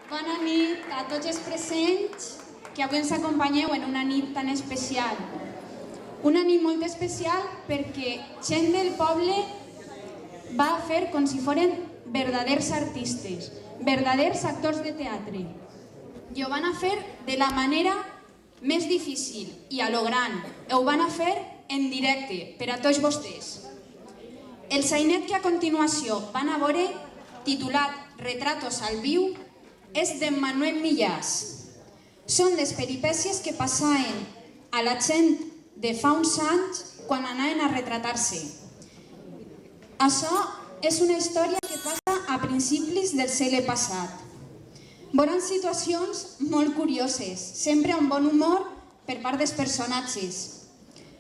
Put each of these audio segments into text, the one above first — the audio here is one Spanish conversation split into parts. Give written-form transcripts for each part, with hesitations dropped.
Bona nit a tots els presents que avui ens acompanyeu en una nit tan especial. Una nit molt especial perquè gent del poble va fer com si foren verdaders artistes, verdaders actors de teatre. I ho van a fer de la manera més difícil i a lo gran. Ho van a fer en directe per a tots vostès. El sainet que a continuació van a veure, titulat Retratos al viu, és d'en Manuel Millàs. Són les peripècies que passaven a la gent de fa uns anys quan anaven a retratar-se. Això és una història que passa a principis del segle passat. Veuran situacions molt curioses, sempre amb bon humor per part dels personatges.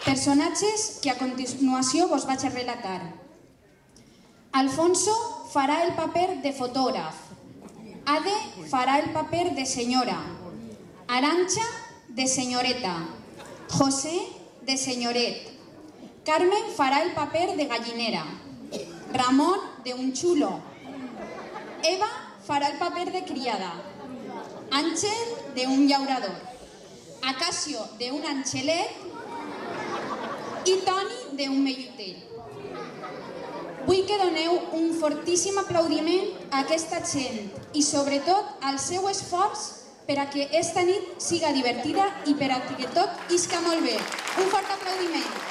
Personatges que a continuació vos vaig a relatar. Alfonso farà el paper de fotògraf. Ade farà el paper de senyora. Arantxa, de senyoreta. José, de senyoret. Carmen farà el paper de gallinera. Ramon, de un xulo. Eva farà el paper de criada. Àngel, de un llaurador. Acacio, de un angelet. I Toni, de un mellotell. Vull que doneu un fortíssim aplaudiment a aquesta gent i sobretot al seu esforç per a que esta nit siga divertida i per a que tot isca molt bé. Un fort aplaudiment.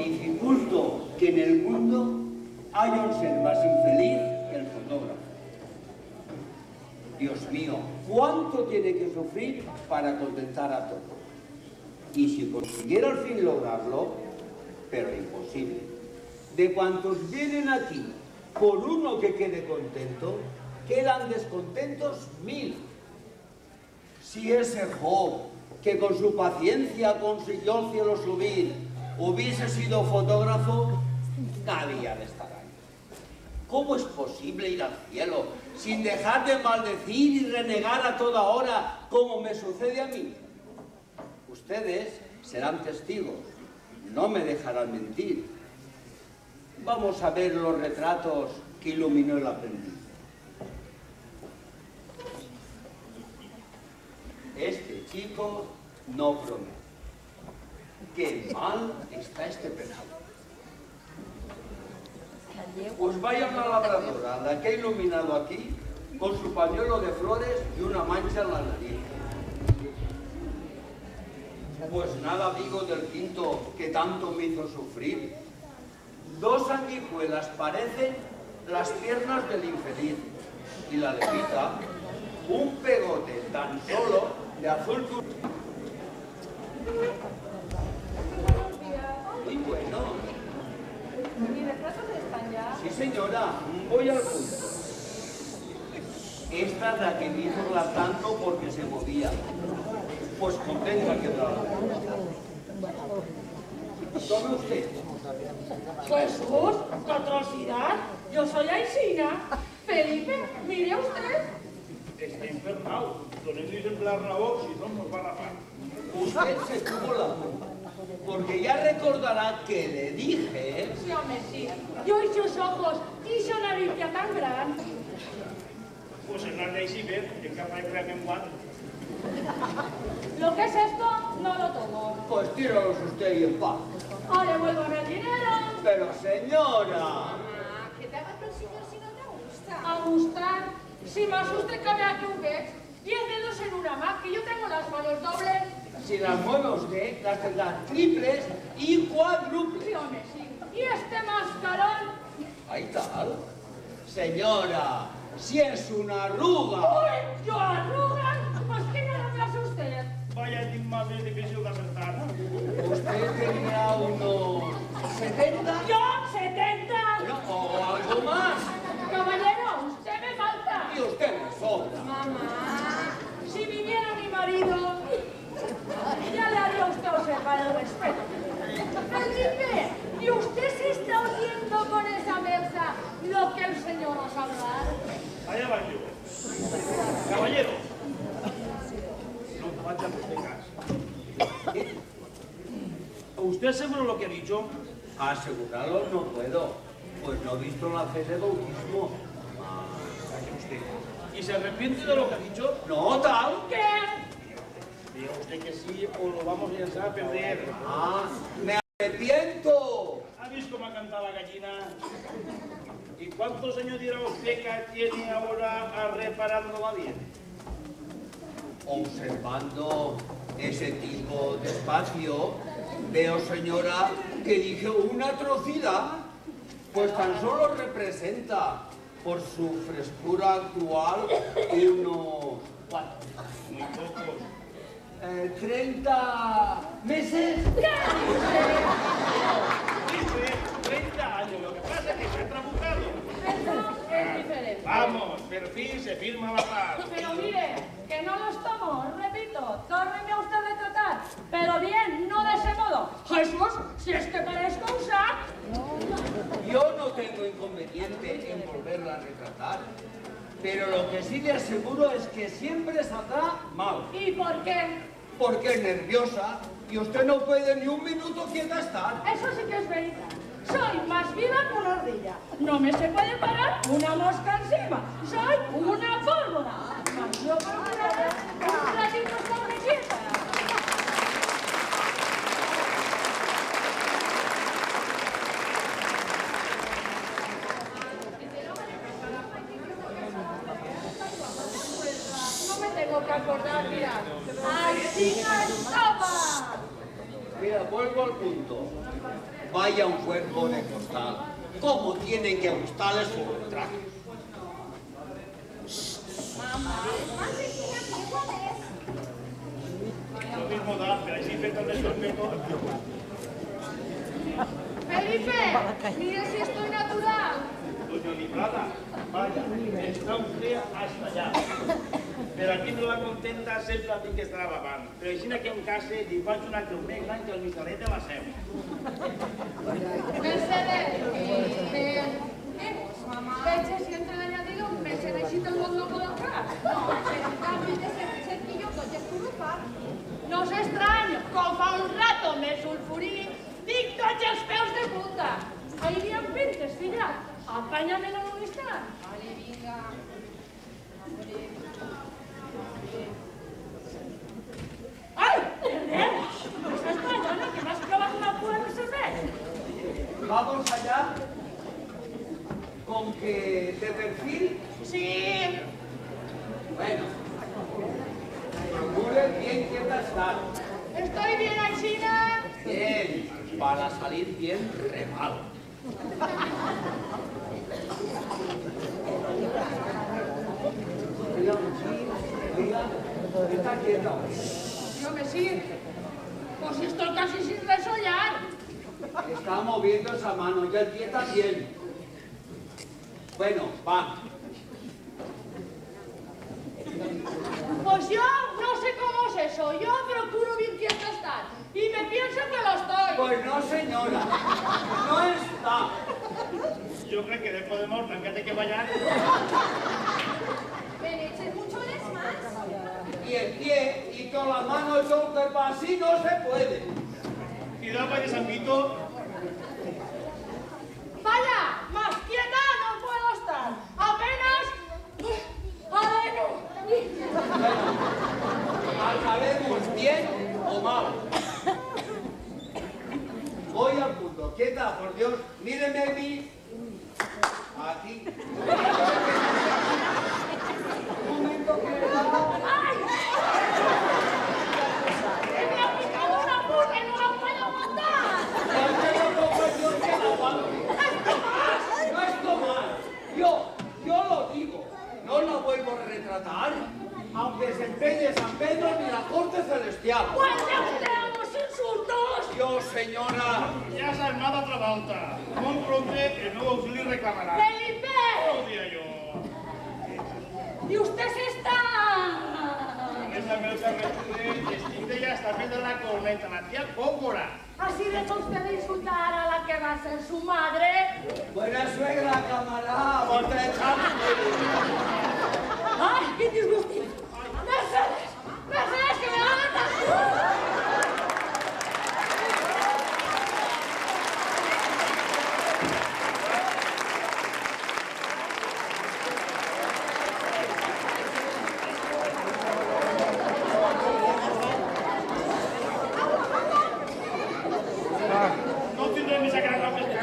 Dificulto que en el mundo haya un ser más infeliz que el fotógrafo. Dios mío, ¿cuánto tiene que sufrir para contentar a todos? Y si consiguiera al fin lograrlo, pero imposible. De cuantos vienen aquí por uno que quede contento, quedan descontentos 1000. Si ese Job, que con su paciencia consiguió al cielo subir, hubiese sido fotógrafo, nadie ha de estar ahí. ¿Cómo es posible ir al cielo sin dejar de maldecir y renegar a toda hora como me sucede a mí? Ustedes serán testigos, no me dejarán mentir. Vamos a ver los retratos que iluminó el aprendiz. Este chico no promete. ¡Qué mal está este penado! Pues vaya una labradora, la que ha iluminado aquí, con su pañuelo de flores y una mancha en la nariz. Pues nada digo del quinto que tanto me hizo sufrir. 2 sanguijuelas parecen las piernas del infeliz. Y la levita, un pegote tan solo de azul turquesa. Muy bueno. ¿Mis retratos están ya? Sí, señora, voy al punto. Esta es la que me hizo hablar tanto porque se movía. Pues contenta que la... Tome usted. Jesús, qué atrocidad. Yo soy Aisina. Felipe, mire usted. Está enfermado. Donde dicen la voz, si no nos va a rapar. Usted se estuvo la culpa. Porque ya recordará que le dije... Sí, hombre, sí. Yo y sus ojos y su nariz ya tan gran. Pues en la ley sí ve, en capa de premio en guante. Lo que es esto, no lo tomo. Pues tíralos usted y en paz. Ahora devuélvame el dinero. Pero señora... ¿Qué te haga el señor si no te gusta? A gustar. Si más usted cabe aquí un vex. 10 dedos en una más, que yo tengo las manos dobles. Si las mueve usted, las tendrá triples y cuádruples. Sí, hombre, sí. Y este mascarón. Ahí tal. Señora, si es una arruga. ¡Uy! ¿Yo arrugas? Pues que no me hace usted. Vaya el más bien difícil de acertar. Usted tendrá unos 70. ¡Yo, 70! No, o algo más. Caballero, usted me falta. Y usted me sobra. Mamá, si viniera mi marido, ya le haría usted observar el respeto. Felipe, ¿y usted se está ¿Usted asegura lo que ha dicho? Asegurarlo no puedo, pues no he visto la fe de bautismo. Calle usted. ¿Y se arrepiente de lo que ha dicho? No, tal. ¿Qué? Diga usted que sí o lo vamos a lanzar a perder. Me arrepiento. ¿Ha visto cómo ha cantado la gallina? ¿Y cuántos años dirá usted que tiene ahora reparando la bien? Observando ese tipo de espacio, veo, señora, que dije una atrocidad, pues tan solo representa, por su frescura actual, unos... Muy pocos. 30 meses. Dice 30 años, lo que pasa es que se ha trabucado. Eso es diferente. Vamos, per fin se firma la paz. Pero mire, que no los tomo, repito, tórneme a usted a retratar, pero bien, no de ese modo. Jesús, si es que parezco un sac. Yo no tengo inconveniente en volverla a retratar, pero lo que sí le aseguro es que siempre saldrá mal, ¿Y por qué? porque es nerviosa y usted no puede ni un minuto quieta estar. Eso sí que es verdad. Soy más viva que una ardilla. No me se puede parar una mosca encima. Soy una pólvora. Mas yo procuraré un ratito estar quieta. No me tengo que acordar, mira. ¡Así no estaba! Mira, vuelvo al punto. Vaya un cuerpo de costal. ¿Cómo tienen que gustarles sus trajes? Lo mismo da, pero ahí sí infectan de respeto. Felipe, mira si estoy natural. Doña Librada, vaya, está usted hasta allá. Però aquí no la contenta sempre tinc que estar babant. Però així que en casa li faig una creu negra que el misalet de la seu. Mercedes, veig si entre l'añadido me se necessita un loco del cap. No, pero en cambio de ese cerquillo tot és corrupar. No s'estrany, com fa un rato me sulfurí, dic tots els peus de punta. Ahir hi ha pintes, filla. Apanya-me en un instant. Vale, vinga. Ai, perdem! Estàs perdona, que m'has clavat una cua en el cervell. Vamos allá. Con que de perfil, Sí, bueno, procure bien quieta estar. estoy bien, Alcina. Bien, para salir bien remal. Diga, está quieta. No me sigue. Pues si estoy casi sin resollar. Está moviendo esa mano y el pie también. Bueno, va. Pues yo no sé cómo es eso. Yo procuro bien quieta estar. Y me pienso que lo estoy. Pues no, señora. No está. Jo crec que después de mort, tanquete que vayan. Me le eches mucho les más. Y el pie y con la mano y todo el cuerpo así no se puede. Y da para San Vito. Vaya, más quieta no puedo estar. Apenas... ¡Adeno! Acabemos bien o mal. Voy al punto. Quieta, por Dios. Míreme a mí. Aquí. Un momento que... ¡Ay! ¡Que me ha picado una puta y no la puedo matar! No es tomar. Yo lo digo. No la vuelvo a retratar. Aunque se empeñe San Pedro ni la corte celestial. ¡Pues ya usted a los insultos! Yo, señora. Ja s'ha armat altra volta. Molt prompte el nou auxili reclamarà. ¡Felipe! Ho dia jo. ¡Y usted se está! A més a més, estic de ja està fent de la corneta, la tia Pólvora. Así deja usted de insultar a la que va a ser su madre. Buena suegra, camarada. Volta de ¡Ay, qué disgustín! ¡Mercedes! ¡Mercedes, que me va a matar! No tindrem més a gran la pesca.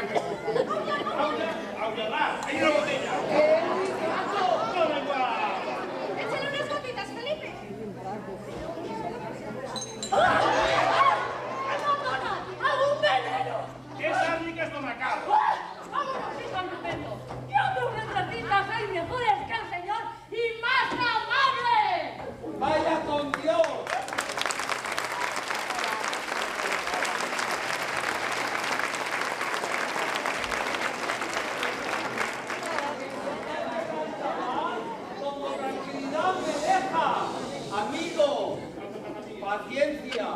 Aulla, va, hay una botella. Toma igual. Échale unas gotitas, Felipe. ¡Algún veneno! ¿Qué sabes que esto me acaba? ¡Vámonos, hijo estupendo! Yo que un retratista soy mejores que el señor y más amable. ¡Vaya con Dios! Como tranquilidad me deja, amigo. Paciencia.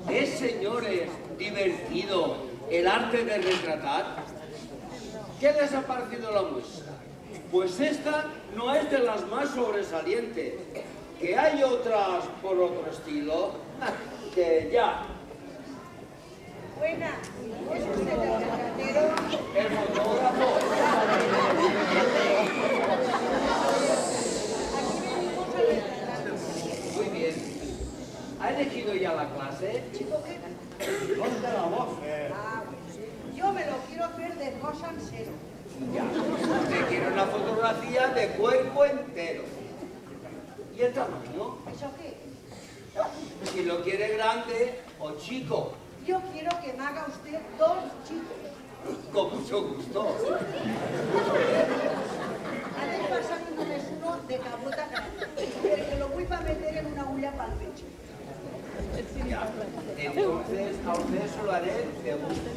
¿Es, señores, divertido el arte de retratar? ¿Qué les ha parecido la muestra? Pues esta no es de las más sobresalientes, que hay otras por otro estilo, que ya. Buena, ¿es usted el retratero? El fotógrafo. Aquí venimos a retratar. Muy bien. ¿Ha elegido ya la clase? Chico, ¿qué? ¿Dónde la voz? Ah, pues, yo me lo quiero hacer de cosa en cero. Ya. Usted quiere una fotografía de cuerpo entero. ¿Y el tamaño? ¿Eso qué? Si lo quiere grande o chico. Yo quiero que me haga usted dos chicos. Con mucho gusto. A ver, pásame només uno de cabrota grande, porque lo voy a meter en una hulla para el pecho. Ya. Entonces, a usted eso lo haré de gusto.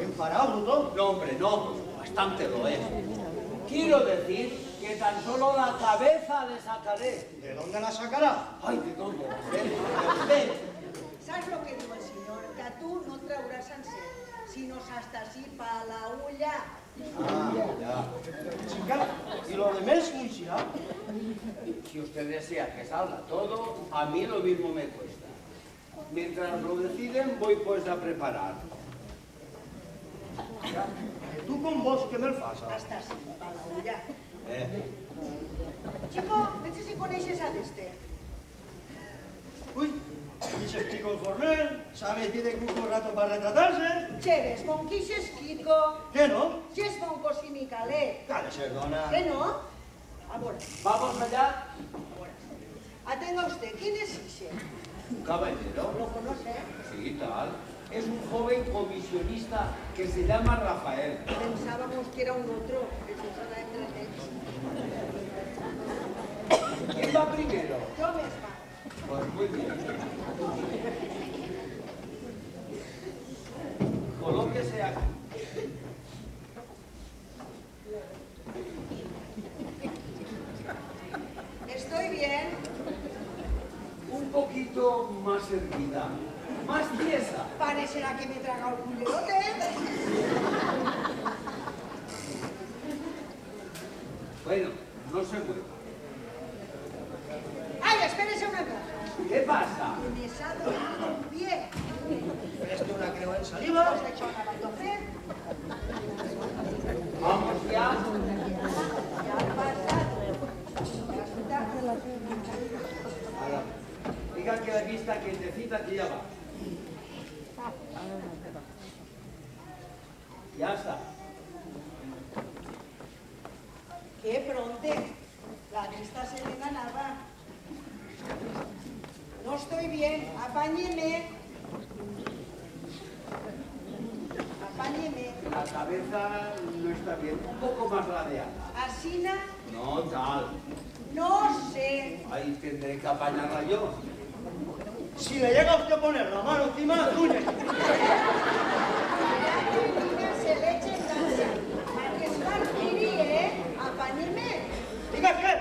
¿Enfadado, Bruto? No, hombre, no. Bastante lo es. Quiero decir que tan solo la cabeza le sacaré. ¿De dónde la sacará? Ay, ¿de dónde? ¿De usted? ¿Sabes lo que diu el senyor? Que tu no trauràs sencer, sinó hasta así para la hulla. Ah, ya. Chica, ¿y lo demás funciona? Si usted desea que salga todo, a mí lo mismo me cuesta. Mientras lo deciden, voy pues a preparar. ¿Tú con vos qué me fas? Hasta así, para la hulla. Eh. Chico, vete si coneixes a este. Uy, dices Kiko el Fornel, ¿sabe tiene un rato para retratarse? Cheves, con quixes Kiko, ¿Qué no? si es con cosimicalet. Dale, perdona. ¿Qué no? Ahora, ¿Vamos allá? atenga usted, ¿quién es ese? Un caballero. ¿Lo conoce? Sí, tal. Es un joven comisionista que se llama Rafael. Pensábamos que era un otro, que se usaba entre ellos. ¿Quién va primero? Yo misma. Pues muy bien. Colóquese aquí. Estoy bien. Un poquito más erguida. Más tiesa. Parecerá que me he tragado un cullerote. Bueno, no se mueva. ¡Ay, espérese una cosa! ¿Qué pasa? Que me ha dolido un pie. ¿Preste una crema en saliva? ¿Os ha hecho una batofé? Vamos ya. Ya ha pasado. Ya está. Ahora, diga que la vista quietecita que ya va. Ya está. ¡Qué pronte! La vista se me ganaba. No estoy bien, apáñeme. Apáñeme. La cabeza no está bien. Un poco más ladeada. Asina, No, tal. no sé. Ahí tendré que apañarla yo. Si le llega a usted a poner la mano encima, gruñe. Se le eche en casa. A que es martiri, apáñeme. ¿Diga qué?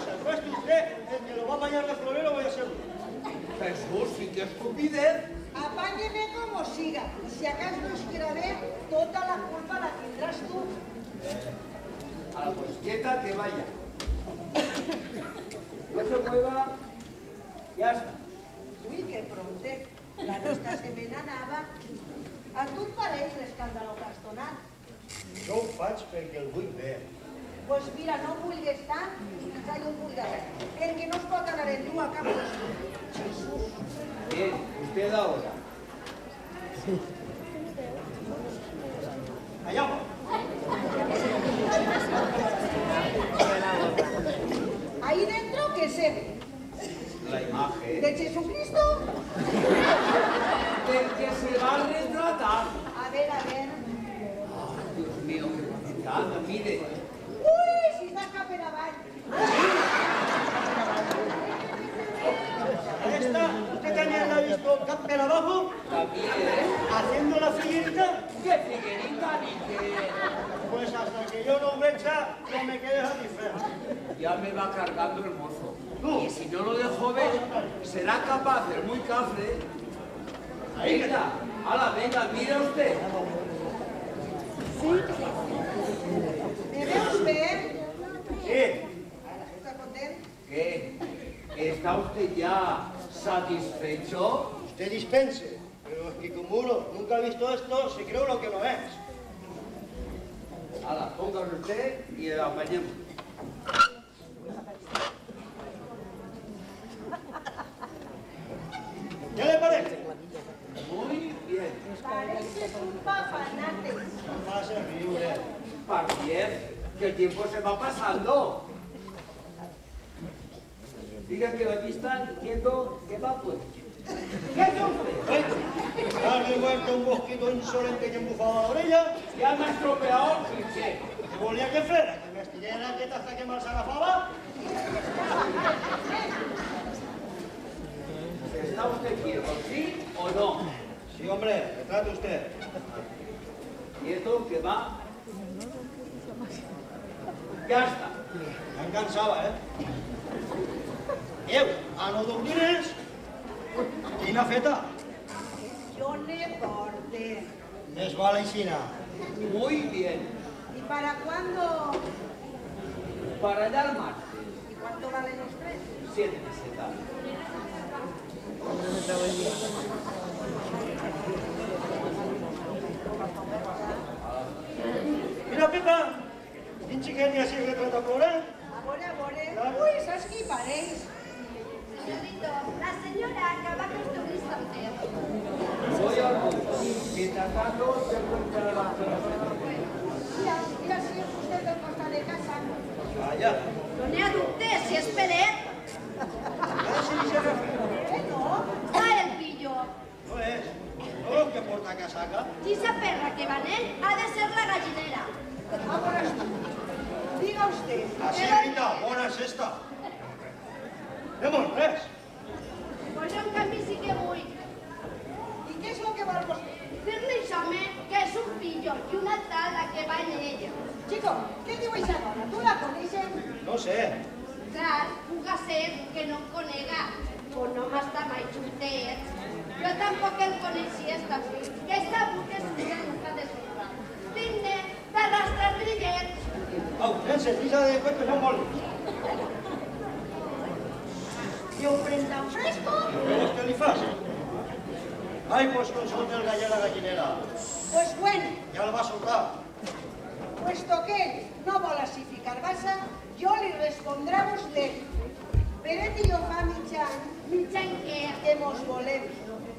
Se puesto usted, el que lo va a apañar de florero voy a ser yo. Jesús, sí que estupidez. Apáñeme como siga. Y si acaso no es grave, toda la culpa la tendrás tú. A la pues quieta que vaya. No se mueva. Ya está. Uy, que pronte. La vista se me n'anava. A tu et pareix l'escàndalo que has donat? Jo ho faig perquè el vull bé. Pues mira, no vulguis tant i que jo vulgui res, perquè no es pot anar en tu a cap lloc. Jesús. Bien, usted ahora. Allà va. Ahí dentro, ¿qué se ve? La imagen ¿De Jesucristo? del que se va a retratar. A ver, a ver. Dios mío, qué bonita, mire. Uy, si está acá per avall. Esta, ¿usted también la ha visto per abajo? También. Haciendo la figuerita. ¿Qué figuerita ni qué? Pues hasta que yo no vecha, no me quede satisfecho. Ya me va cargando el mozo. Tú. Y si no lo dejo ver, será capaz de muy cafre. Venga, ala, venga, mire usted. ¿Me ve usted? Sí. ¿Está contento? ¿Qué? ¿Está usted ya satisfecho? Usted dispense, pero es que como uno nunca ha visto esto, se cree lo que no es. Ala, póngase usted y apañemos. ¿Qué le parece? Muy bien. Pareces un papanate. No pasa riure. Bien, que el tiempo se va pasando. Diga que aquí están diciendo que va pues. ¿Qué hace usted? Darle vuelta un mosquito insolente que embufaba la orella. Ya me ha estropeado el cliché. ¿Qué volía que fuera? ¿Que me estiré la dieta hasta que mal se agafaba? ¿Está usted quieto, sí o no? Sí, hombre, retrate usted. Quieto que va. Ya está. Ja em cansava, Dieu, a no dormires? Quina feta? Yo le porte. Més val aixina. Muy bien. ¿Y para cuándo? Para allá el martes. ¿Y cuánto valen los tres? 7 pesetas. Mira, Pepa, quin xiquet hi ha així retrat a ploure? A veure. Uy, saps qui pareix? Señorito, la señora que va a construir soltero. Voy al punto. Mientras tanto, se encuentra la Mira si és vostè del costat de casa. Allà. No n'hi ha dubte, si és Peret. Ara sí que s'ha fet. No? Ah, el pillo. No és. No el que porta casaca. Si esa perra que va en él ha de ser la gallinera. A veure, diga usted. Així, Rita, bona és esta. Anem res. Pues jo en canvi sí que vull. ¿Y qué es lo que vol vostè? Dir-li això, home, que és un pillo i una tal la que va en ella. Chico, què diu aquesta dona? Tu la coneixes? No sé. Clar, puga ser que no em conega. Un home està mai juntet. Jo tampoc el coneixia, esta fi. Que esta puta és una nunca de sorra. Tinc d'arrastrar brillets. Au, sense, prisa de cuentos a un boli. I un pren tan fresco? Veus què li fas? Ai, pues consulta el gall a la gallinera. Pues bueno, Ja el va soltar. puesto que él no vol així ficar basa, jo li respondrà a vostè. Peret i jo fa mitjan Mitjan què? que mos volem.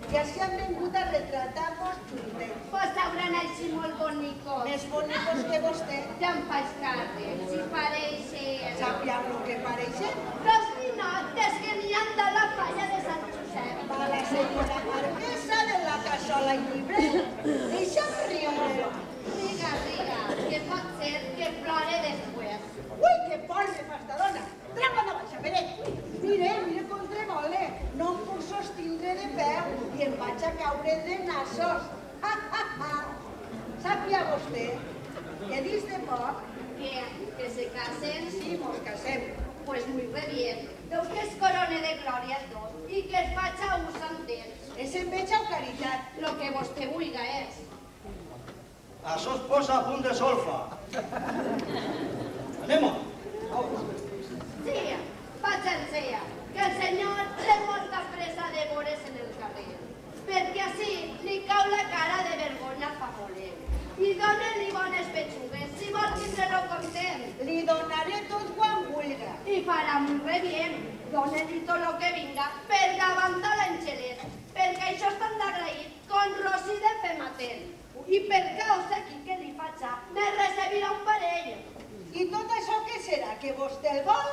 I així han vingut a retratar-nos juntets. Pues hauran així molt bonicos. Més bonitos que vostè. Ja em faig cartes, si pareixen. Sàpiam lo que pareixen? Los ninotes que n'hi han de la falla de Sant Josep. Va la senyora marquesa de la cassola i llibret. Deixa'm riure. Diga, que pot ser que plore després. Ui, que por me fa esta dona. Treu-la de baixa, Peret. Mire com tremola. No em puc sostindre de peu i em vaig a caure de nassos. Sàpia vostè que dins de poc, Que se casen, sí, mos casem. pues muy re bien. Déu que es corone de glòria els dos i que es faig a ús amb ells. És enveja o caritat? Lo que vostè vulga és. Això es posa a punt de solfa. Anem-ho. Sí, vaig ensenyar que el senyor té molta pressa de veure's en el carrer, perquè així li cau la cara de vergonya fa voler. i dóna-li bones petxugues, si vol tindre-lo content. Li donaré tot quan vulga. I farà molt bé bien. Dóna-li tot el que vinga per davant de l'Angelet, perquè això estan d'agraït con Rosí de Fematel. I per causa aquí que li faig, me recebirà un parell. I tot això què serà? Que vostè el vol?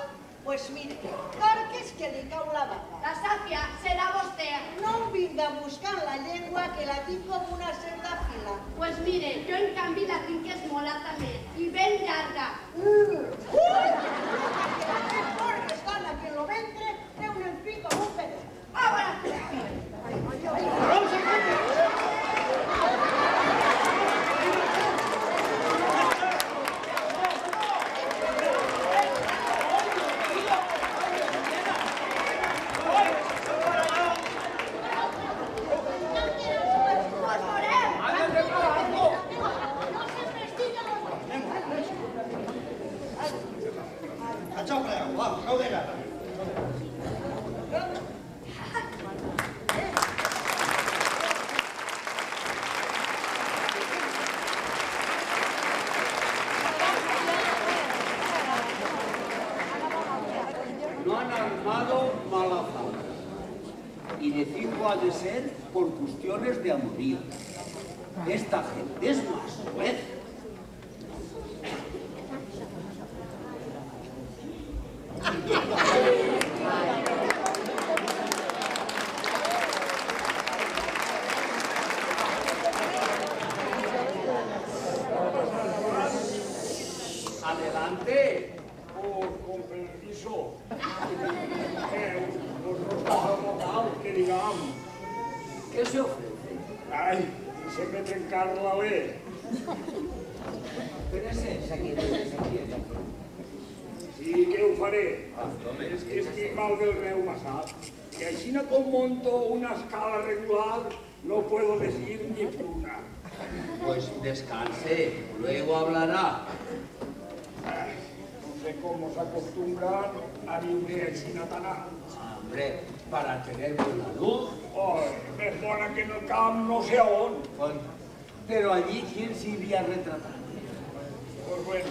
Pues mire, Dorques que li cau la baba. La sàpia serà vostè. No em vinga buscant la llengua, que la tinc com una cerda fila. Pues mire, jo en canvi la tinc esmolada més i ben llarga. Estan aquí en lo ventre, té un empí com un pedret. A veure, Això preu, va, prou de gana. No han armado mala fama. Y decirlo ha de ser por cuestiones de amorío. Esta gente es más juez. Adelante. Con permiso. Vosotros local, que digamos. ¿Qué se ofrece? Ay, se me trencar la ley. Espérese, se quiere. Sí, què ho faré? És que estic mal del reumaçat. Y així com monto una escala regular, no puedo decir ni una. Pues descanse, luego hablará. Ay, no sé cómo se acostumbran a vivir així tan alt. Hombre, para tener buena luz. Ay, més bona que en el camp no sé on. Pero allí, ¿quién se iría a retratar? Pues bueno,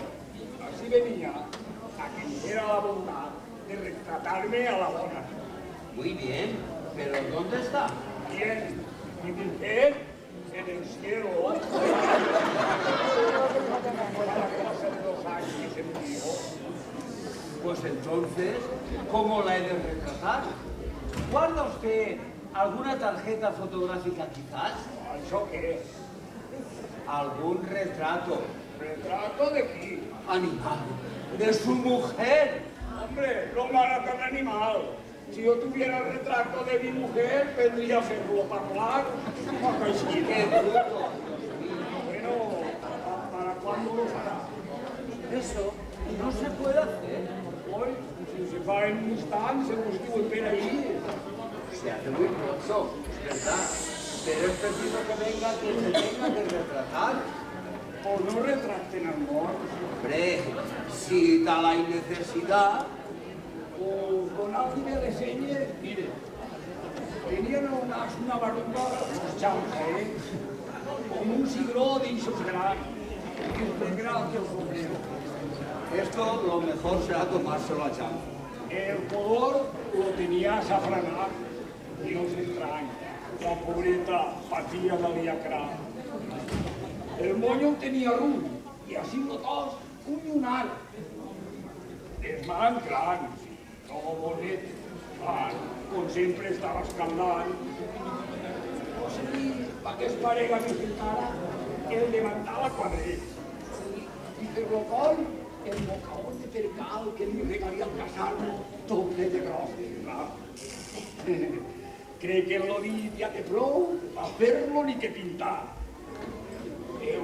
así venía a que me diera la bondad de retratarme a la bona. Muy bien, pero ¿dónde está? Bien, mi mujer en el cielo. Fue la cosa de 2 años que se murió. Pues entonces, ¿cómo la he de retratar? ¿Guarda usted alguna tarjeta fotográfica quizás? ¿Això què? ¿Algún retrato? ¿Retrato de qui? Animal, de su mujer. Hombre, no m'ara tan animal. Si yo tuviera el retrato de mi mujer, vendría a hacerlo hablar. ¡Qué bruto! Bueno, ¿para cuándo lo fará? Eso no se puede hacer. Hoy, si se fa en un instante, se busca per ahí. Se hace muy pronto, es verdad. Pero es preciso que venga quien se tenga que retratar. O no retraten al mort. Hombre, si tal hay necesidad. O con alguien me enseñe, mire, tenían una baruca, los chavos, con un cigró de esos grandes, de gracia el sombrero. Esto lo mejor será tomárselo a champ. El color lo tenía azafranado y no se extraña. La pobreta patía de liacrà. El moño tenía rubio y así los dos, un lunar. Les mans grans, no bonet, com sempre estava escaldant. No sé dir per què es parega més encara que el levantava quadrets. I per lo coll, el mocaón de percal que li regalí al casar-lo, tot ple de gros. Crec que lo dit ja té prou a fer-lo ni que pintar. Déu,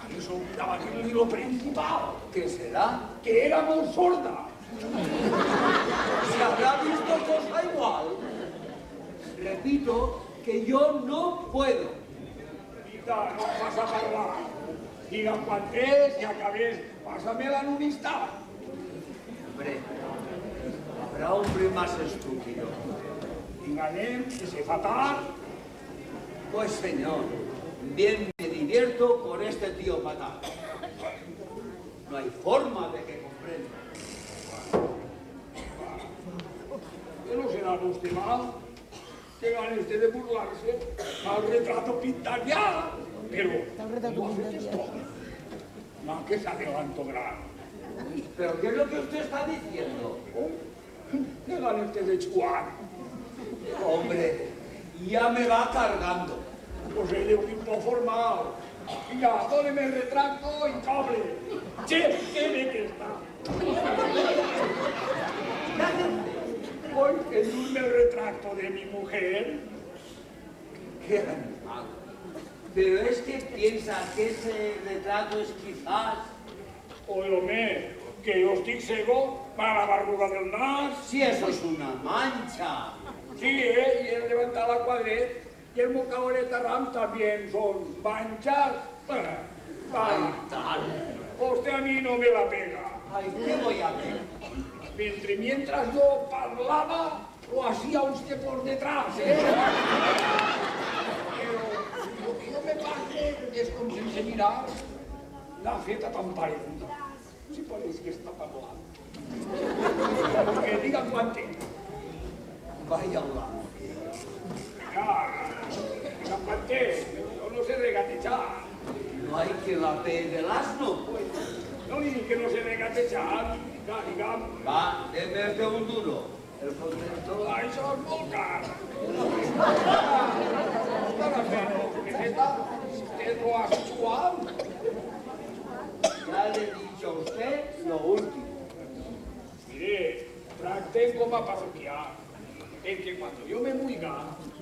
que se olvidava dir-li lo principal. ¿Qué será? Que era molt sorda. ¿Se habrá visto cosa igual? Repito que yo no puedo. Mira, no em fas a parlar. Digue'm quan és i acabés. Pásame-la en un instant. Hombre, habrá hombre más estúpido. Vinga, anem, que se fa tard. Pues señor, bien me divierto con este tío fatal. No hay forma de que comprenda. Que no será usted mal, que gane usted de burlarse, al retrato pintar ya, pero no hace esto. No, que se adelanto grano. ¿Pero qué es lo que usted está diciendo? Que gane usted de chuar. Hombre, ya me va cargando. Pues el de un tipo formal. Venga, póneme el retrato y cable. Che, qué de que está. Hoy endurme el retrato de mi mujer. ¡Qué animal! Pero es que piensa que ese retrato es quizás... Oídome, que yo estoy ciego para la barruga del nas. Si eso es una mancha. Sí, y el levantar la cuadret y el mocaboleta ram también son manchas. Ay, tal. Usted a mí no me la pega. Ay, ¿qué voy a ver? Mientras yo parlaba, lo hacía usted por detrás, ¿eh? Pero lo que no me pase es com si se mira la feta tan parecida. Si parece que está parlando. Que diga quan té. Vaya hablar. Diga quan té. Yo no sé regatejar. No hay que la pe del asno. No li dic que no sé regatejar. Digue'm. Va, deme este un duro. El contento... Això és molt car. Para feta, usted lo hace chual. Ya le he dicho a usted lo último. Mire, trate como a parroquiar. En que cuando yo me muiga,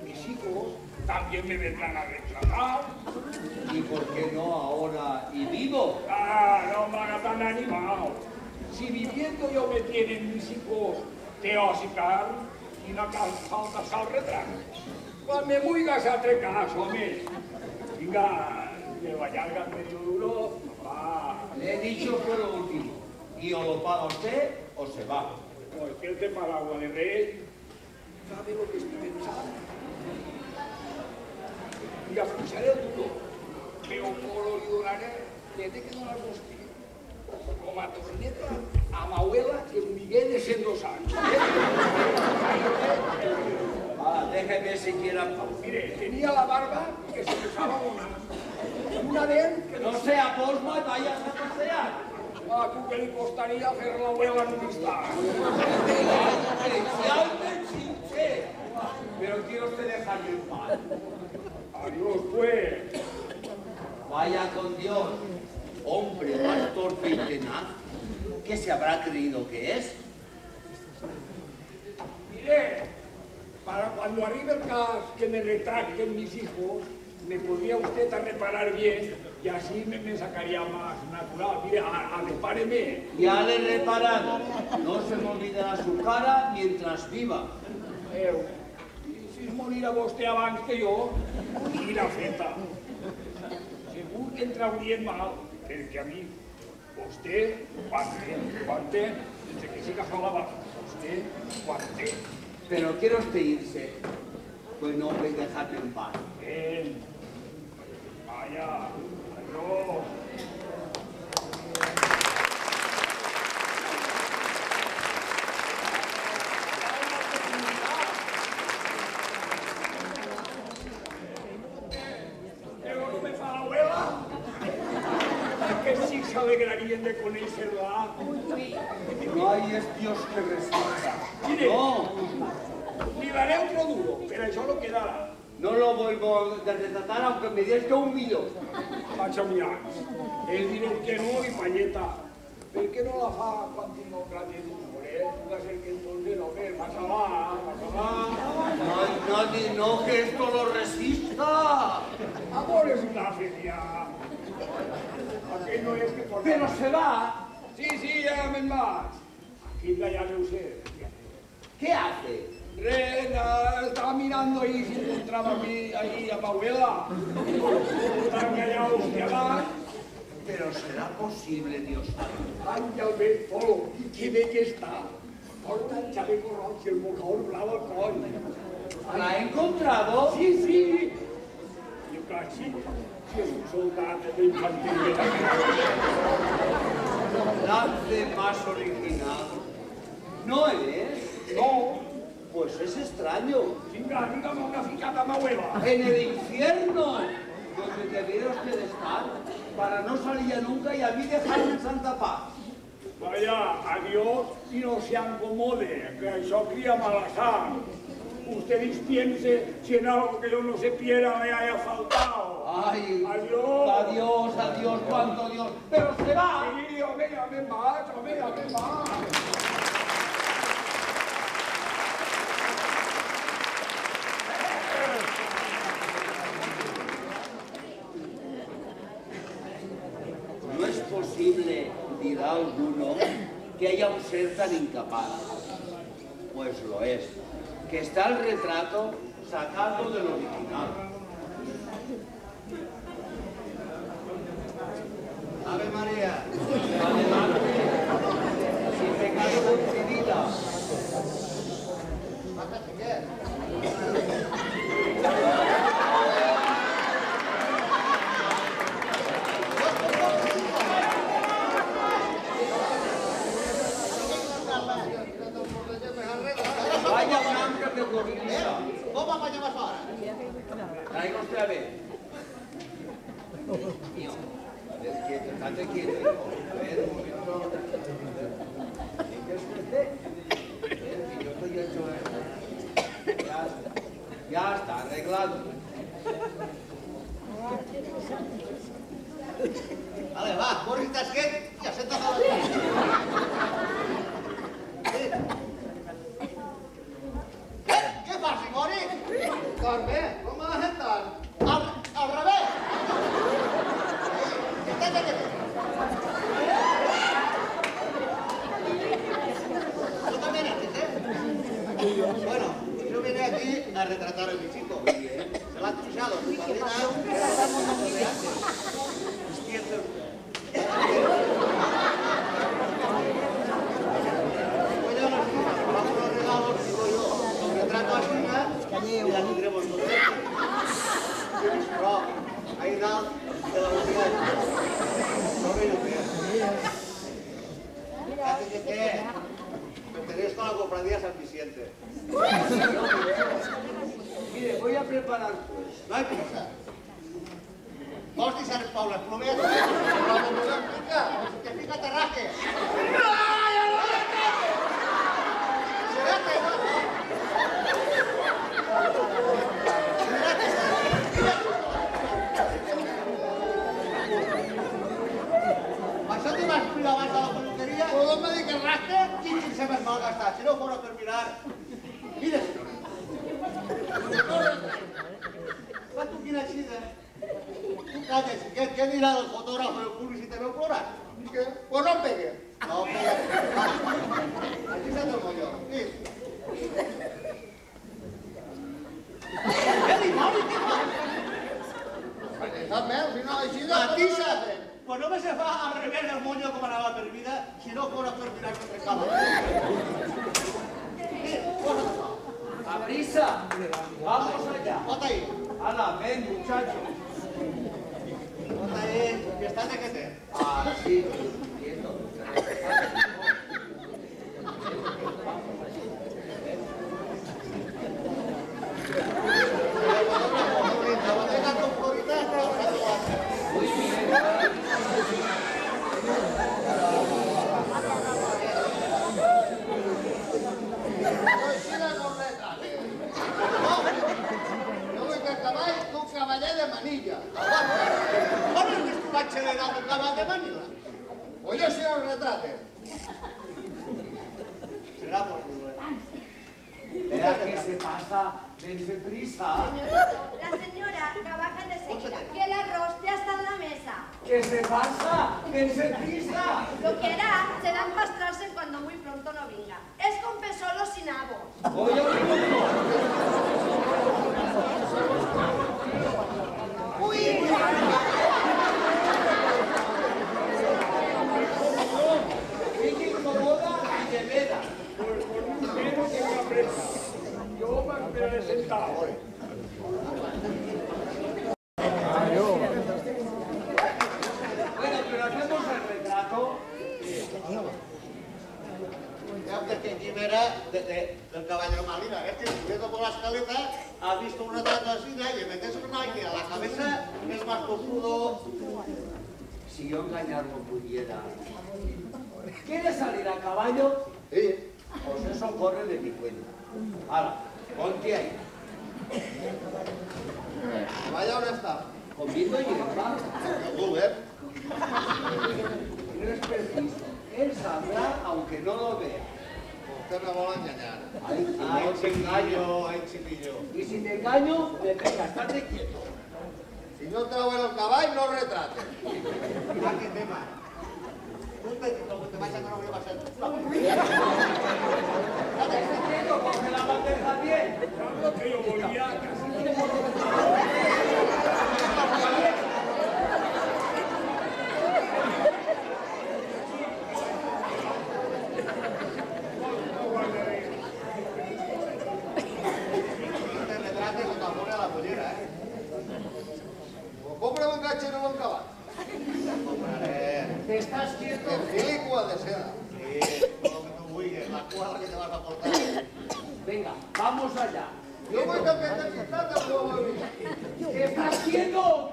mis hijos también me vendrán a retratar. ¿Y por qué no ahora y vivo? No me haga tan animado. Si viviendo yo me tienen mis hijos teósicar y no faltas al retrato. Cuando me muigas a tres caso, hombre. Venga, me vaya al medio duro. Le he dicho fue lo último. Y o lo paga usted o se va. Pues que el tema del agua de rey, ¿sabe lo que estoy pensando? Y afluixaré el duro, pero por lo donaré, desde que no la busqui. Com a torneta a m'abuela que m'higué de 102 anys. Déjeme siquiera... Mire, tenía la barba que se usaba una dent que No sea posma y vayas a pasear. a tu que le costaría hacer la abuela en un instante. Especialmente sincero. Pero quiero usted dejarme en paz. Adiós, pues. Vaya con Dios. Hombre más torpe y tenaz. ¿Qué se habrá creído que es? Mire, para cuando arribe el caso que me retracten mis hijos, me podría usted a reparar bien y así me sacaría más natural. Mire, repáreme. Ya le he reparado. No se me olvidará su cara mientras viva. Si es morir a vostè abans que jo, quina feta. Segur que em traurien mal, perquè a mi, vostè, quan té, sense que siga sola va, vostè, quan té. Pero quiere usted irse. Pues no, pues dejarme en paz. Vaya, adiós. Pero no me fa l'abuela. Que sí s'alegrarien de conèixer-la. No hay es Dios que resista. Mire. No. Li daré otro duro, pero això no quedarà. No lo vuelvo a retratar aunque me des que 1 millón. Vaig a mirar. Ell diré que no i palleta. Per què no la fa quan tinc un plat de duro, Va ser que entonces no, vas a va. No, que esto lo resista. Amor es una feria. Aquell no és que por... Pero se va. Sí, ja me'n vaig. Aquí ya no sé. ¿Qué hace? Estaba mirando ahí si encontraba ahí a mi abuela. Estaba callado usted abajo. Pero será posible, Dios santo. Ay, ja el veig, Polo, que bé que està. Porta el xaleco roig i el mocador blau al coll. ¿La ha encontrado? Sí. Jo casi, si es un soldado de infantería. La hace más original. ¿No es? No, Pues es extraño. venga, dígame una ficada más hueva. En el infierno, donde debiera usted estar, para no salir ya nunca y a mí dejarme en santa paz. Vaya, adiós y no se acomode, que eso cría malazar. Usted piense si en algo que yo no se pierda me haya faltado. Ay, Adiós. adiós, adiós, cuánto Dios. Pero se va. Sí, a ver, más. No es posible, dirá alguno, que haya un ser tan incapaz. Pues lo es. Que está el retrato sacado del original. Ave María. Adelante, sin pecado concebida. Bájate, ¿qué? Vaya un ángel de corrida. ¿Cómo apañamos ahora? Traiga usted a ver. Mío. A ver, quieto, estate quieto, hijo. A ver, un momento. ¿Qué es usted? A ver, que yo estoy hecho ya está arreglado. Vale, va, corre estàs quiet i assenta't a la Què fas, Simoni? Doncs bé, com m'ha de sentar? Al revés! Estate quieto. Tú también haces, Bueno, yo vine aquí a retratar a mi chico. Se la ha cruzado su padrina. I la tindremos però ahí dalt de la botiga no ve lo que es. Que pertenezco a la cofradía San Vicente. Mire, voy a preparar pues. No hay prisa. Vols deixar Pau les plomes? Que fica terraje. Això t'hi vas mirar abans de la peluqueria? No me digues rastre, quin se m'has malgastat. Si no fos per mirar... Mira, fa tu quina xida. Tu calles, què dirà el fotògraf o el públic si te veu plorar? Què? Pues no em pegue. No em pegue. Aquí està el molló. Què dimoni, què fas? Si no així de... Matisa! Pues no me se fa al revés del moño com anava per vida, si no fos per mirar que recava. ¡A prisa! ¡Vamos allá! Bota ahí. ¡Hala, ven, muchachos! Bota ahí. ¿Y estás de qué te? Ah, sí, quieto. Muy bien. No vull que el cavall d'un cavaller de Manilla. On has vist un accelerat d'un cavall de Manila? O jo si el retrate. Será posible. Verá que se pasa, dense prisa. La señora trabaja enseguida. Que el arroz ya está en la mesa. ¿Qué se pasa? ¡Dense prisa! Lo que hará será empastrarse cuando muy pronto no venga. Es confesolo sin abo. Voy a ¿qué incomoda y de veras? Pues por un menos que una presa. Yo me esperaré sentado. Que aquí verá del caballero Malina. Es que subiendo por la escaleta ha visto una tata así y me quedé que a la cabeza es más cojudo. Si yo engañarlo pudiera. ¿Quieres salir a caballo? Sí. Pues eso corre de mi cuenta. Ahora, ponte ahí. Vaya, ¿dónde está? Comiendo hierba. Tú, ¿eh? No es preciso. Él sabrá aunque no lo vea. Usted me va a engañar. Ay, te engaño. Ay, chiquillo. Y si te engaño, me pega, estate quieto. Si no te abuelo el caballo, no retrates. ¿A qué tema? Usted te vaya que no voy a pasar. Estate quieto, coge la bandeja bien. Claro que yo volvía a casa. Cómprame un cachero o un caballo. Compraré. ¿Te estás quieto? De filicua de seda. Sí, todo lo que tú huigues, la cuadra que te vas a aportar. Venga, vamos allá. Yo voy a que te quitas de nuevo el día. ¿Te estás quieto?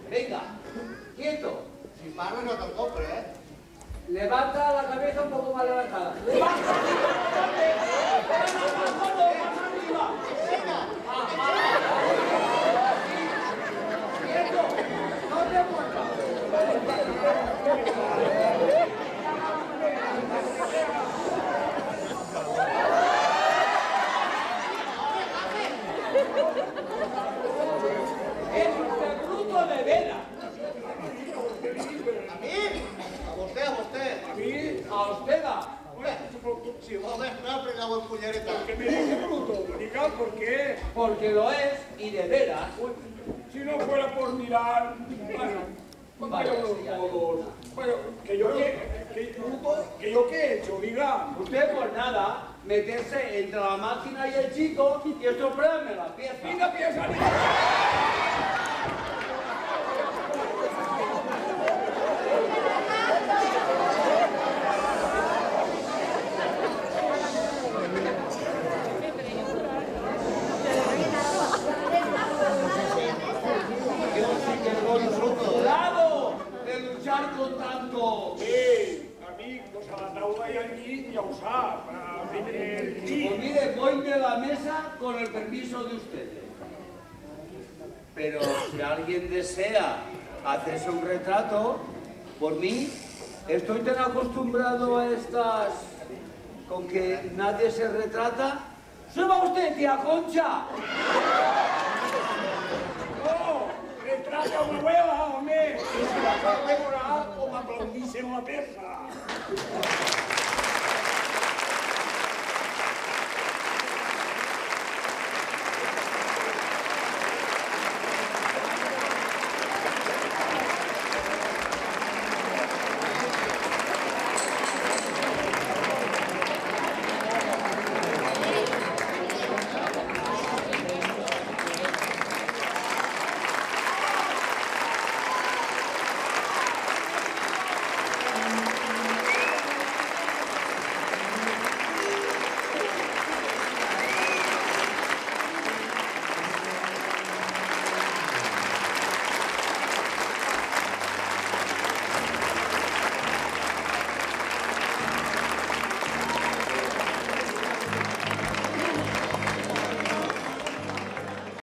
Venga, quieto. Si paro no te lo compre, ¿eh? Levanta la cabeza un poco más levantada. ¡Levanta! ¡Quieto! ¡No te muevas! ¡Es usted bruto de veras! ¿A mí? A usted, a usted. A mí, a usted. Si vos ves una fregado en puñerita. Que me dice bruto, diga por qué. Porque lo es y de veras. Si no fuera por mirar, bueno, Vaya, pero sí, ya todos. Bueno, que yo qué he hecho, diga. Usted por nada, meterse entre la máquina y el chico y estropearme la pieza. Venga, pieza, ¡Bravo! De luchar con tanto. amigos, a la taula hay allí y a usar para tener Pues mire, voy de la mesa con el permiso de ustedes. Pero si alguien desea hacerse un retrato, por mí, estoy tan acostumbrado a estas con que nadie se retrata. ¡Suba usted, tía Concha! ¡No! ¡Retrata a mi abuela, hombre! ¡Que si la carne moral o me aplaudís en la pesa!